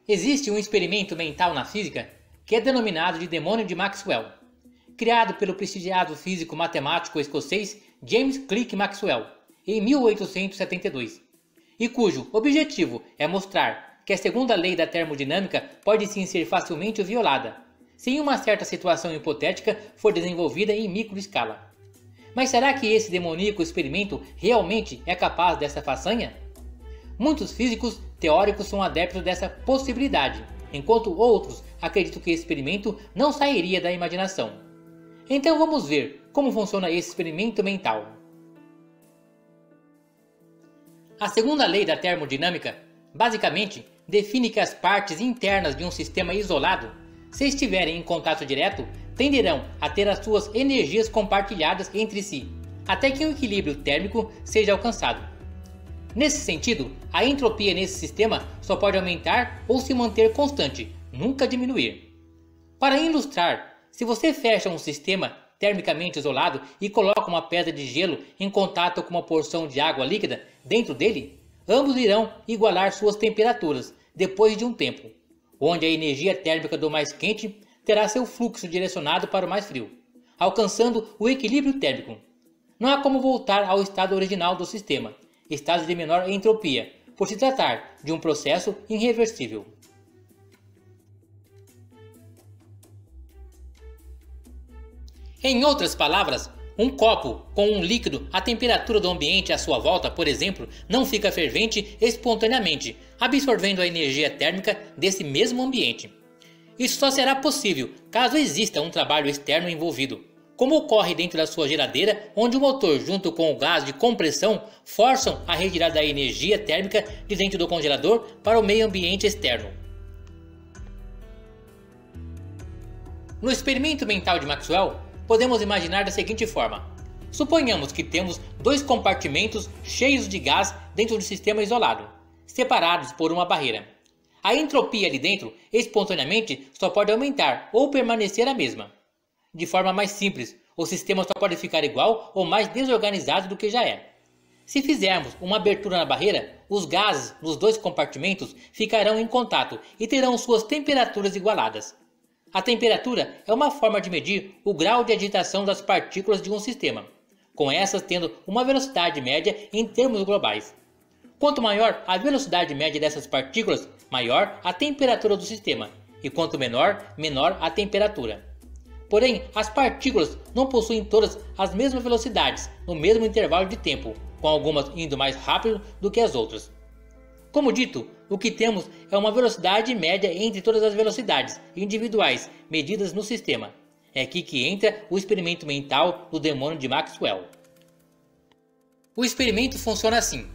Existe um experimento mental na física que é denominado de demônio de Maxwell, criado pelo prestigiado físico matemático escocês James Clerk Maxwell em 1872, e cujo objetivo é mostrar que a segunda lei da termodinâmica pode sim ser facilmente violada, se uma certa situação hipotética for desenvolvida em microescala. Mas será que esse demoníaco experimento realmente é capaz dessa façanha? Muitos físicos teóricos são adeptos dessa possibilidade, enquanto outros acreditam que esse experimento não sairia da imaginação. Então vamos ver como funciona esse experimento mental. A segunda lei da termodinâmica, basicamente, define que as partes internas de um sistema isolado, se estiverem em contato direto, tenderão a ter as suas energias compartilhadas entre si, até que um equilíbrio térmico seja alcançado. Nesse sentido, a entropia nesse sistema só pode aumentar ou se manter constante, nunca diminuir. Para ilustrar, se você fecha um sistema termicamente isolado e coloca uma pedra de gelo em contato com uma porção de água líquida dentro dele, ambos irão igualar suas temperaturas depois de um tempo, onde a energia térmica do mais quente terá seu fluxo direcionado para o mais frio, alcançando o equilíbrio térmico. Não há como voltar ao estado original do sistema, estado de menor entropia, por se tratar de um processo irreversível. Em outras palavras, um copo com um líquido à temperatura do ambiente à sua volta, por exemplo, não fica fervente espontaneamente, absorvendo a energia térmica desse mesmo ambiente. Isso só será possível caso exista um trabalho externo envolvido, como ocorre dentro da sua geladeira, onde o motor junto com o gás de compressão forçam a retirada da energia térmica de dentro do congelador para o meio ambiente externo. No experimento mental de Maxwell, podemos imaginar da seguinte forma. Suponhamos que temos dois compartimentos cheios de gás dentro do sistema isolado, separados por uma barreira. A entropia ali dentro, espontaneamente, só pode aumentar ou permanecer a mesma. De forma mais simples, o sistema só pode ficar igual ou mais desorganizado do que já é. Se fizermos uma abertura na barreira, os gases nos dois compartimentos ficarão em contato e terão suas temperaturas igualadas. A temperatura é uma forma de medir o grau de agitação das partículas de um sistema, com essas tendo uma velocidade média em termos globais. Quanto maior a velocidade média dessas partículas, maior a temperatura do sistema, e quanto menor, menor a temperatura. Porém, as partículas não possuem todas as mesmas velocidades no mesmo intervalo de tempo, com algumas indo mais rápido do que as outras. Como dito, o que temos é uma velocidade média entre todas as velocidades individuais medidas no sistema. É aqui que entra o experimento mental do demônio de Maxwell. O experimento funciona assim.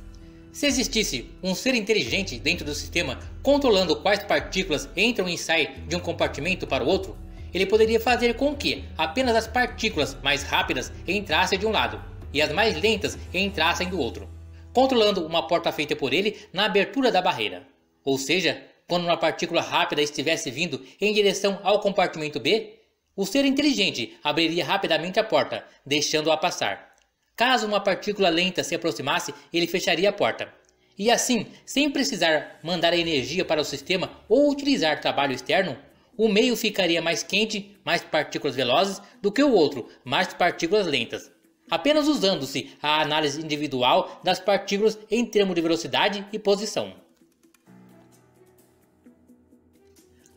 Se existisse um ser inteligente dentro do sistema controlando quais partículas entram e saem de um compartimento para o outro, ele poderia fazer com que apenas as partículas mais rápidas entrassem de um lado e as mais lentas entrassem do outro, controlando uma porta feita por ele na abertura da barreira. Ou seja, quando uma partícula rápida estivesse vindo em direção ao compartimento B, o ser inteligente abriria rapidamente a porta, deixando-a passar. Caso uma partícula lenta se aproximasse, ele fecharia a porta. E assim, sem precisar mandar a energia para o sistema ou utilizar trabalho externo, o meio ficaria mais quente, mais partículas velozes, do que o outro, mais partículas lentas, apenas usando-se a análise individual das partículas em termos de velocidade e posição.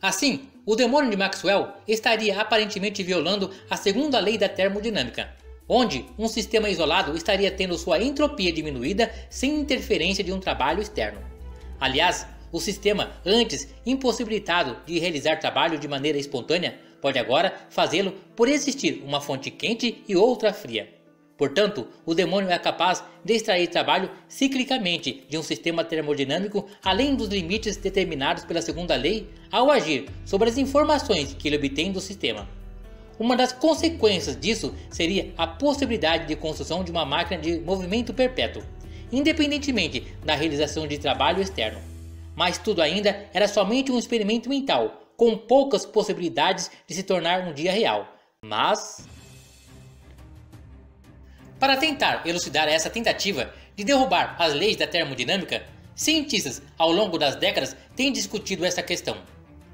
Assim, o demônio de Maxwell estaria aparentemente violando a segunda lei da termodinâmica, onde um sistema isolado estaria tendo sua entropia diminuída sem interferência de um trabalho externo. Aliás, o sistema, antes impossibilitado de realizar trabalho de maneira espontânea, pode agora fazê-lo por existir uma fonte quente e outra fria. Portanto, o demônio é capaz de extrair trabalho ciclicamente de um sistema termodinâmico além dos limites determinados pela segunda lei ao agir sobre as informações que ele obtém do sistema. Uma das consequências disso seria a possibilidade de construção de uma máquina de movimento perpétuo, independentemente da realização de trabalho externo. Mas tudo ainda era somente um experimento mental, com poucas possibilidades de se tornar um dia real. Mas, para tentar elucidar essa tentativa de derrubar as leis da termodinâmica, Cientistas, ao longo das décadas, têm discutido essa questão.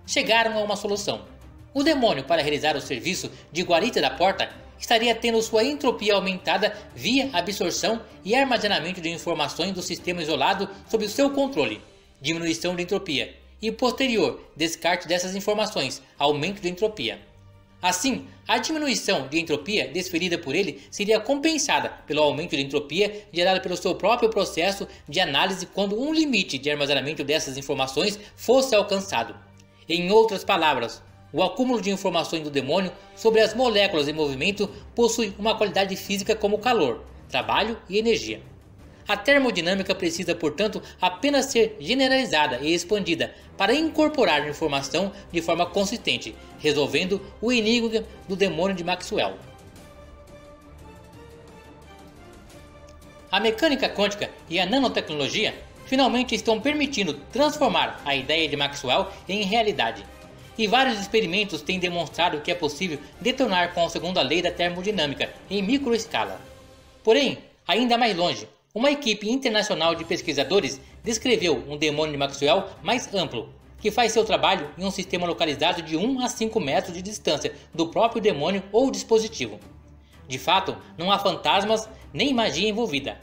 Chegaram a uma solução. O demônio, para realizar o serviço de guarita da porta, estaria tendo sua entropia aumentada via absorção e armazenamento de informações do sistema isolado sob o seu controle, diminuição de entropia, e posterior descarte dessas informações, aumento de entropia. Assim, a diminuição de entropia desferida por ele seria compensada pelo aumento de entropia gerado pelo seu próprio processo de análise quando um limite de armazenamento dessas informações fosse alcançado. Em outras palavras, o acúmulo de informações do demônio sobre as moléculas em movimento possui uma qualidade física como calor, trabalho e energia. A termodinâmica precisa, portanto, apenas ser generalizada e expandida para incorporar informação de forma consistente, resolvendo o enigma do demônio de Maxwell. A mecânica quântica e a nanotecnologia finalmente estão permitindo transformar a ideia de Maxwell em realidade. E vários experimentos têm demonstrado que é possível detonar com a segunda lei da termodinâmica em microescala. Porém, ainda mais longe, uma equipe internacional de pesquisadores descreveu um demônio de Maxwell mais amplo, que faz seu trabalho em um sistema localizado de 1 a 5 metros de distância do próprio demônio ou dispositivo. De fato, não há fantasmas nem magia envolvida.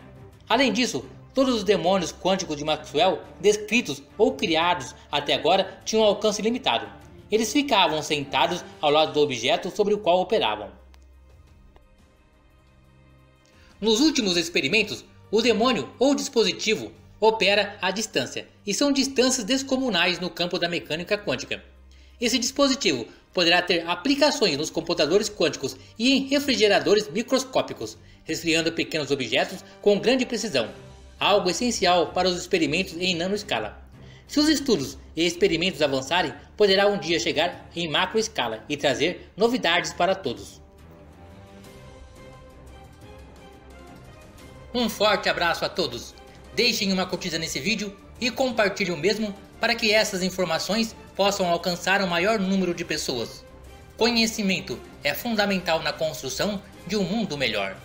Além disso, todos os demônios quânticos de Maxwell descritos ou criados até agora tinham um alcance limitado. Eles ficavam sentados ao lado do objeto sobre o qual operavam. Nos últimos experimentos, o demônio ou dispositivo opera à distância, e são distâncias descomunais no campo da mecânica quântica. Esse dispositivo poderá ter aplicações nos computadores quânticos e em refrigeradores microscópicos, resfriando pequenos objetos com grande precisão, algo essencial para os experimentos em nanoescala. Se os estudos e experimentos avançarem, poderá um dia chegar em macroescala e trazer novidades para todos. Um forte abraço a todos. Deixem uma curtida nesse vídeo e compartilhem o mesmo para que essas informações possam alcançar o maior número de pessoas. Conhecimento é fundamental na construção de um mundo melhor.